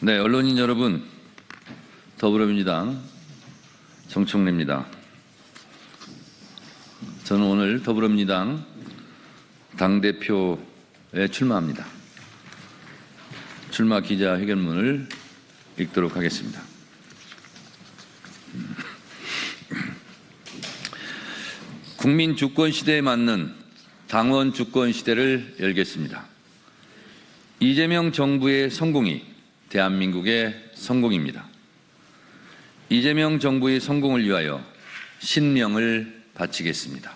네, 언론인 여러분, 더불어민주당 정청래입니다. 저는 오늘 더불어민주당 당대표에 출마합니다. 출마 기자회견문을 읽도록 하겠습니다. 국민 주권 시대에 맞는 당원 주권 시대를 열겠습니다. 이재명 정부의 성공이 대한민국의 성공입니다. 이재명 정부의 성공을 위하여 신명을 바치겠습니다.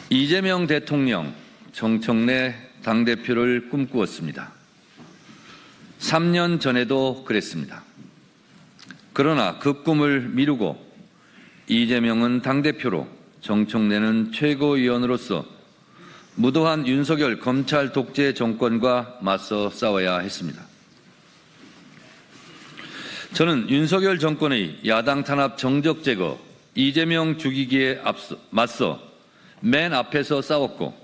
이재명 대통령, 정청래 당대표를 꿈꾸었습니다. 3년 전에도 그랬습니다. 그러나 그 꿈을 미루고 이재명은 당대표로, 정청래는 최고위원으로서 무도한 윤석열 검찰 독재 정권과 맞서 싸워야 했습니다. 저는 윤석열 정권의 야당 탄압 정적 제거, 이재명 죽이기에 맞서 맨 앞에서 싸웠고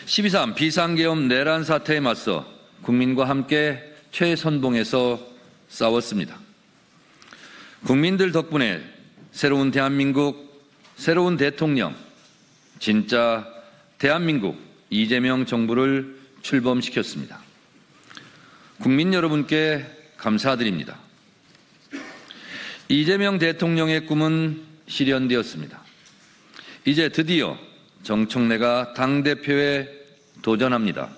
12.3 비상계엄 내란 사태에 맞서 국민과 함께 최선봉에서 싸웠습니다. 국민들 덕분에 새로운 대한민국, 새로운 대통령, 진짜 대한민국 이재명 정부를 출범시켰습니다. 국민 여러분께 감사드립니다. 이재명 대통령의 꿈은 실현되었습니다. 이제 드디어 정청래가 당대표에 도전합니다.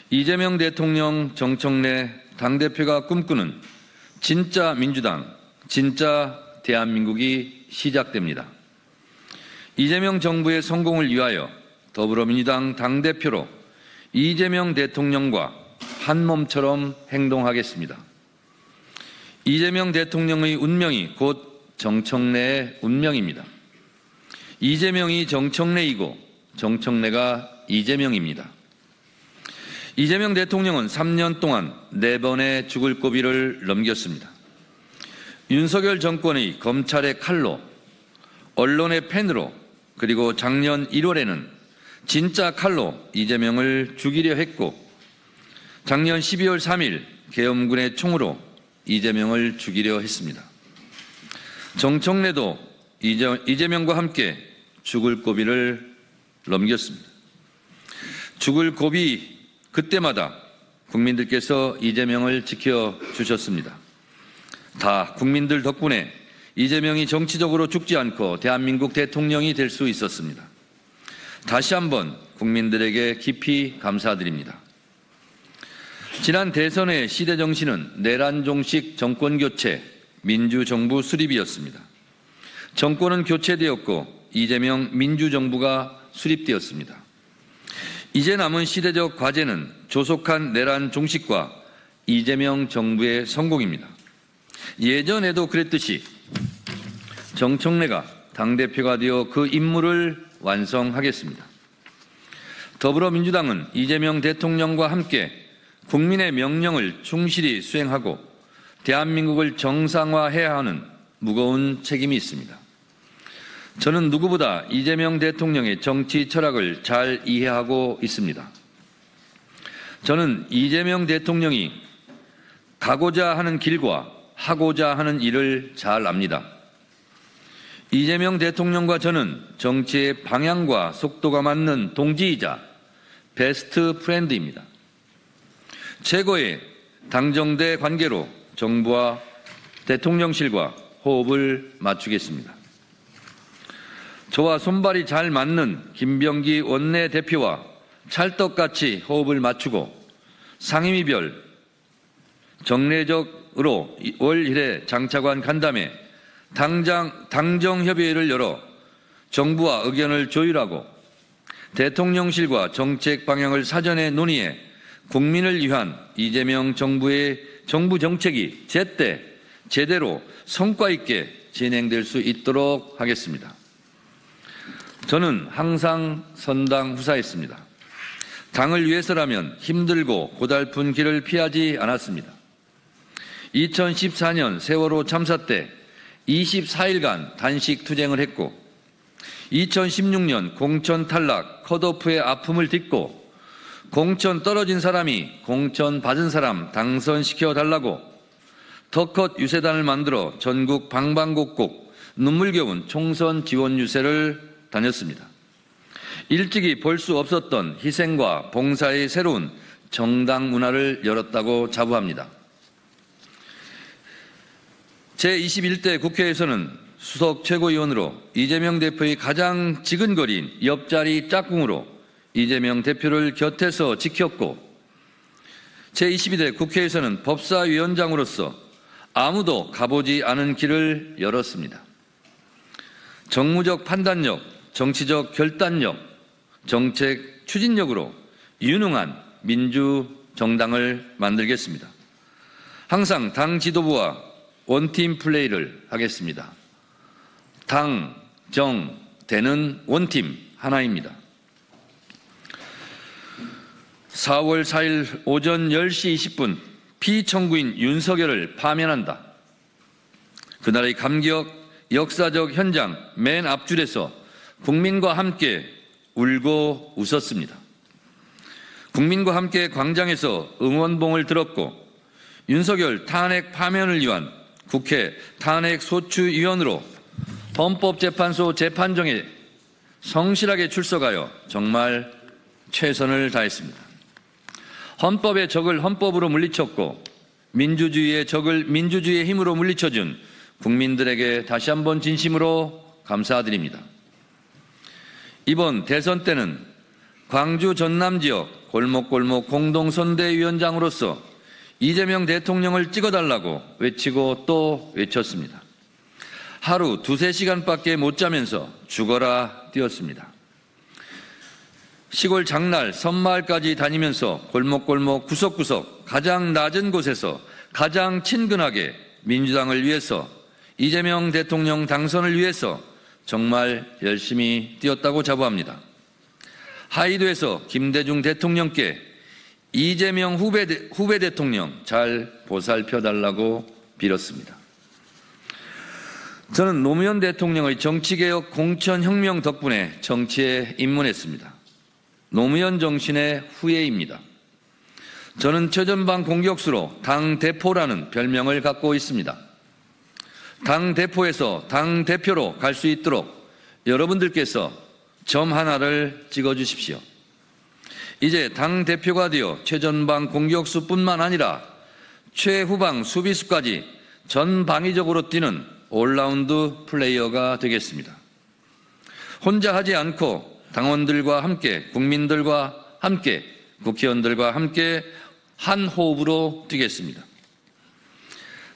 이재명 대통령, 정청래 당대표가 꿈꾸는 진짜 민주당, 진짜 대한민국이 시작됩니다. 이재명 정부의 성공을 위하여 더불어민주당 당대표로 이재명 대통령과 한몸처럼 행동하겠습니다. 이재명 대통령의 운명이 곧 정청래의 운명입니다. 이재명이 정청래이고 정청래가 이재명입니다. 이재명 대통령은 3년 동안 4번의 죽을 고비를 넘겼습니다. 윤석열 정권의 검찰의 칼로, 언론의 펜으로, 그리고 작년 1월에는 진짜 칼로 이재명을 죽이려 했고 작년 12월 3일 계엄군의 총으로 이재명을 죽이려 했습니다. 정청래도 이재명과 함께 죽을 고비를 넘겼습니다. 죽을 고비 그때마다 국민들께서 이재명을 지켜주셨습니다. 다 국민들 덕분에 이재명이 정치적으로 죽지 않고 대한민국 대통령이 될 수 있었습니다. 다시 한번 국민들에게 깊이 감사드립니다. 지난 대선의 시대 정신은 내란 종식 정권교체, 민주정부 수립이었습니다. 정권은 교체되었고 이재명 민주정부가 수립되었습니다. 이제 남은 시대적 과제는 조속한 내란 종식과 이재명 정부의 성공입니다. 예전에도 그랬듯이 정청래가 당대표가 되어 그 임무를 완성하겠습니다. 더불어민주당은 이재명 대통령과 함께 국민의 명령을 충실히 수행하고 대한민국을 정상화해야 하는 무거운 책임이 있습니다. 저는 누구보다 이재명 대통령의 정치 철학을 잘 이해하고 있습니다. 저는 이재명 대통령이 가고자 하는 길과 하고자 하는 일을 잘 압니다. 이재명 대통령과 저는 정치의 방향과 속도가 맞는 동지이자 베스트 프렌드입니다. 최고의 당정대 관계로 정부와 대통령실과 호흡을 맞추겠습니다. 저와 손발이 잘 맞는 김병기 원내대표와 찰떡같이 호흡을 맞추고 상임위별 정례적으로 월 1회 장차관 간담회 당정협의회를 열어 정부와 의견을 조율하고 대통령실과 정책 방향을 사전에 논의해 국민을 위한 이재명 정부의 정부 정책이 제때 제대로 성과 있게 진행될 수 있도록 하겠습니다. 저는 항상 선당 후사했습니다. 당을 위해서라면 힘들고 고달픈 길을 피하지 않았습니다. 2014년 세월호 참사 때 24일간 단식 투쟁을 했고 2016년 공천 탈락 컷오프의 아픔을 딛고 공천 떨어진 사람이 공천 받은 사람 당선시켜 달라고 더 컷 유세단을 만들어 전국 방방곡곡 눈물겨운 총선 지원 유세를 다녔습니다. 일찍이 볼 수 없었던 희생과 봉사의 새로운 정당 문화를 열었다고 자부합니다. 제21대 국회에서는 수석 최고위원으로 이재명 대표의 가장 지근거리인 옆자리 짝꿍으로 이재명 대표를 곁에서 지켰고, 제22대 국회에서는 법사위원장으로서 아무도 가보지 않은 길을 열었습니다. 정무적 판단력, 정치적 결단력, 정책 추진력으로 유능한 민주정당을 만들겠습니다. 항상 당 지도부와 원팀 플레이를 하겠습니다. 당, 정, 대는 원팀 하나입니다. 4월 4일 오전 10시 20분 피청구인 윤석열을 파면한다. 그날의 감격, 역사적 현장 맨 앞줄에서 국민과 함께 울고 웃었습니다. 국민과 함께 광장에서 응원봉을 들었고, 윤석열 탄핵 파면을 위한 국회 탄핵소추위원으로 헌법재판소 재판정에 성실하게 출석하여 정말 최선을 다했습니다. 헌법의 적을 헌법으로 물리쳤고 민주주의의 적을 민주주의의 힘으로 물리쳐준 국민들에게 다시 한번 진심으로 감사드립니다. 이번 대선 때는 광주 전남 지역 골목골목 공동선대위원장으로서 이재명 대통령을 찍어달라고 외치고 또 외쳤습니다. 하루 2~3시간밖에 못 자면서 죽어라 뛰었습니다. 시골 장날, 섬마을까지 다니면서 골목골목 구석구석 가장 낮은 곳에서 가장 친근하게 민주당을 위해서, 이재명 대통령 당선을 위해서 정말 열심히 뛰었다고 자부합니다. 하이도에서 김대중 대통령께 이재명 후배 대통령 잘 보살펴달라고 빌었습니다. 저는 노무현 대통령의 정치개혁 공천혁명 덕분에 정치에 입문했습니다. 노무현 정신의 후예입니다. 저는 최전방 공격수로 당대표라는 별명을 갖고 있습니다. 당대표에서 당대표로 갈 수 있도록 여러분들께서 점 하나를 찍어주십시오. 이제 당대표가 되어 최전방 공격수뿐만 아니라 최후방 수비수까지 전방위적으로 뛰는 올라운드 플레이어가 되겠습니다. 혼자 하지 않고 당원들과 함께, 국민들과 함께, 국회의원들과 함께 한 호흡으로 뛰겠습니다.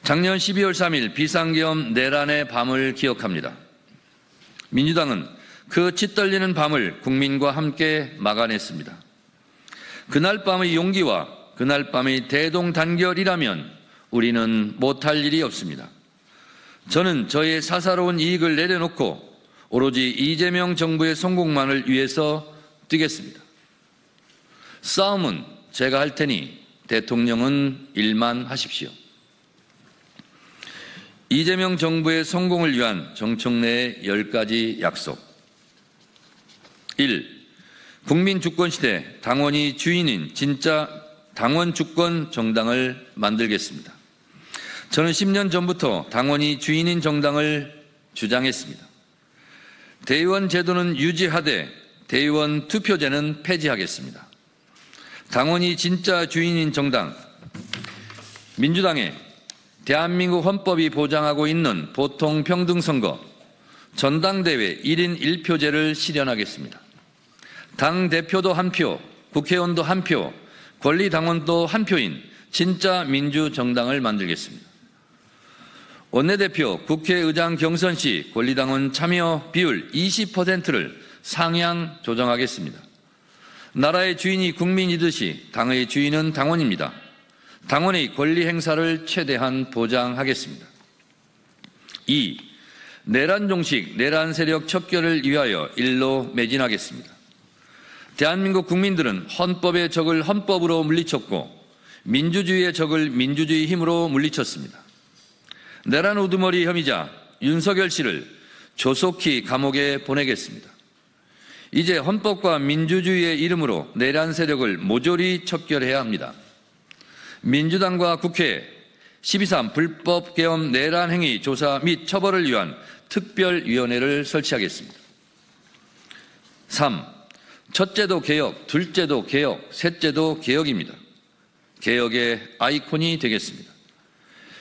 작년 12월 3일 비상계엄 내란의 밤을 기억합니다. 민주당은 그 치떨리는 밤을 국민과 함께 막아냈습니다. 그날 밤의 용기와 그날 밤의 대동단결이라면 우리는 못할 일이 없습니다. 저는 저의 사사로운 이익을 내려놓고 오로지 이재명 정부의 성공만을 위해서 뛰겠습니다. 싸움은 제가 할 테니 대통령은 일만 하십시오. 이재명 정부의 성공을 위한 정청래의 10가지 약속. 1. 국민 주권 시대 당원이 주인인 진짜 당원 주권 정당을 만들겠습니다. 저는 10년 전부터 당원이 주인인 정당을 주장했습니다. 대의원 제도는 유지하되 대의원 투표제는 폐지하겠습니다. 당원이 진짜 주인인 정당, 민주당의 대한민국 헌법이 보장하고 있는 보통평등선거, 전당대회 1인 1표제를 실현하겠습니다. 당대표도 한 표, 국회의원도 한 표, 권리당원도 한 표인 진짜 민주정당을 만들겠습니다. 원내대표, 국회의장 경선 시 권리당원 참여 비율 20%를 상향 조정하겠습니다. 나라의 주인이 국민이듯이 당의 주인은 당원입니다. 당원의 권리 행사를 최대한 보장하겠습니다. 2. 내란 종식, 내란 세력 척결을 위하여 일로 매진하겠습니다. 대한민국 국민들은 헌법의 적을 헌법으로 물리쳤고 민주주의의 적을 민주주의 힘으로 물리쳤습니다. 내란 우두머리 혐의자 윤석열 씨를 조속히 감옥에 보내겠습니다. 이제 헌법과 민주주의의 이름으로 내란 세력을 모조리 척결해야 합니다. 민주당과 국회 12.3 불법 계엄 내란 행위 조사 및 처벌을 위한 특별위원회를 설치하겠습니다. 3. 첫째도 개혁, 둘째도 개혁, 셋째도 개혁입니다. 개혁의 아이콘이 되겠습니다.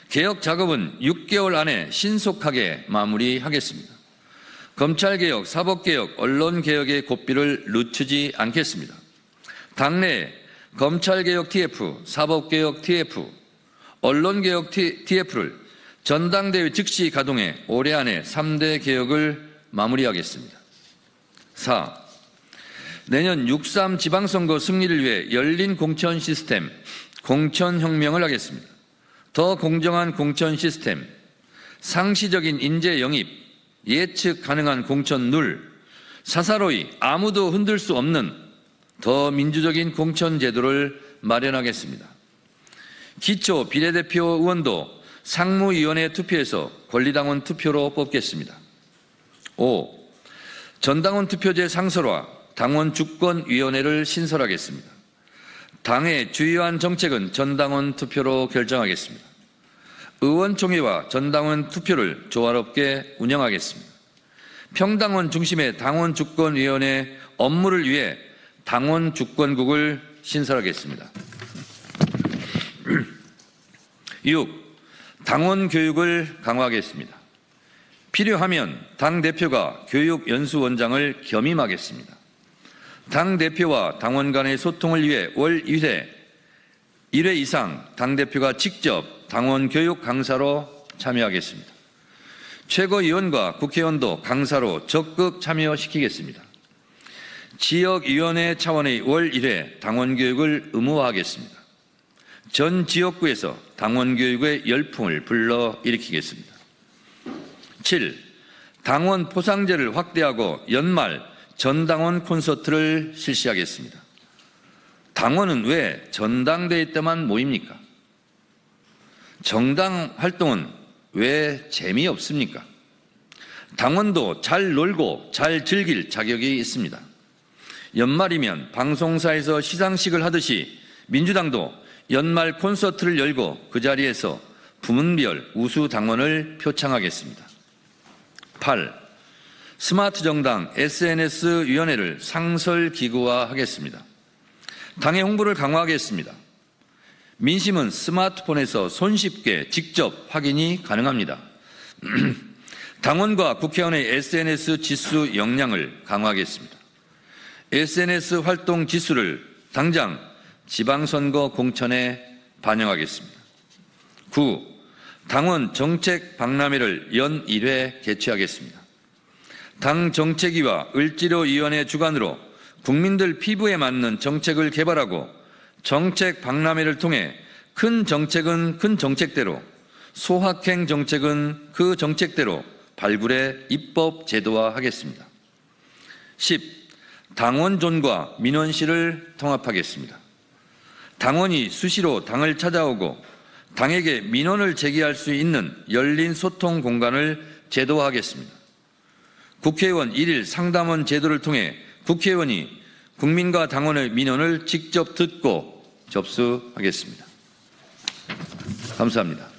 개혁 작업은 6개월 안에 신속하게 마무리하겠습니다. 검찰개혁, 사법개혁, 언론개혁의 고삐를 늦추지 않겠습니다. 당내 검찰개혁 TF, 사법개혁 TF, 언론개혁 TF를 전당대회 즉시 가동해 올해 안에 3대 개혁을 마무리하겠습니다. 4. 내년 6.3 지방선거 승리를 위해 열린 공천 시스템, 공천혁명을 하겠습니다. 더 공정한 공천 시스템, 상시적인 인재 영입, 예측 가능한 공천 룰, 사사로이 아무도 흔들 수 없는 더 민주적인 공천 제도를 마련하겠습니다. 기초 비례대표 의원도 상무위원회 투표에서 권리당원 투표로 뽑겠습니다. 5. 전당원 투표제 상설화, 당원 주권위원회를 신설하겠습니다. 당의 주요한 정책은 전당원 투표로 결정하겠습니다. 의원총회와 전당원 투표를 조화롭게 운영하겠습니다. 평당원 중심의 당원주권위원회 업무를 위해 당원주권국을 신설하겠습니다. 6. 당원교육을 강화하겠습니다. 필요하면 당대표가 교육연수원장을 겸임하겠습니다. 당대표와 당원 간의 소통을 위해 월 1회 이상 당대표가 직접 당원교육 강사로 참여하겠습니다. 최고위원과 국회의원도 강사로 적극 참여시키겠습니다. 지역위원회 차원의 월 1회 당원교육을 의무화하겠습니다. 전 지역구에서 당원교육의 열풍을 불러일으키겠습니다. 7. 당원 포상제를 확대하고 연말 전당원 콘서트를 실시하겠습니다. 당원은 왜 전당대회 때만 모입니까? 정당 활동은 왜 재미없습니까? 당원도 잘 놀고 잘 즐길 자격이 있습니다. 연말이면 방송사에서 시상식을 하듯이 민주당도 연말 콘서트를 열고 그 자리에서 부문별 우수 당원을 표창하겠습니다. 8. 스마트 정당 SNS위원회를 상설기구화하겠습니다. 당의 홍보를 강화하겠습니다. 민심은 스마트폰에서 손쉽게 직접 확인이 가능합니다. 당원과 국회의원의 SNS 지수 역량을 강화하겠습니다. SNS 활동 지수를 당장 지방선거 공천에 반영하겠습니다. 9. 당원 정책 박람회를 연 1회 개최하겠습니다. 당 정책위와 을지로위원회 주관으로 국민들 피부에 맞는 정책을 개발하고 정책 박람회를 통해 큰 정책은 큰 정책대로, 소확행 정책은 그 정책대로 발굴해 입법 제도화하겠습니다. 10. 당원존과 민원실을 통합하겠습니다. 당원이 수시로 당을 찾아오고 당에게 민원을 제기할 수 있는 열린 소통 공간을 제도화하겠습니다. 국회의원 1일 상담원 제도를 통해 국회의원이 국민과 당원의 민원을 직접 듣고 접수하겠습니다. 감사합니다.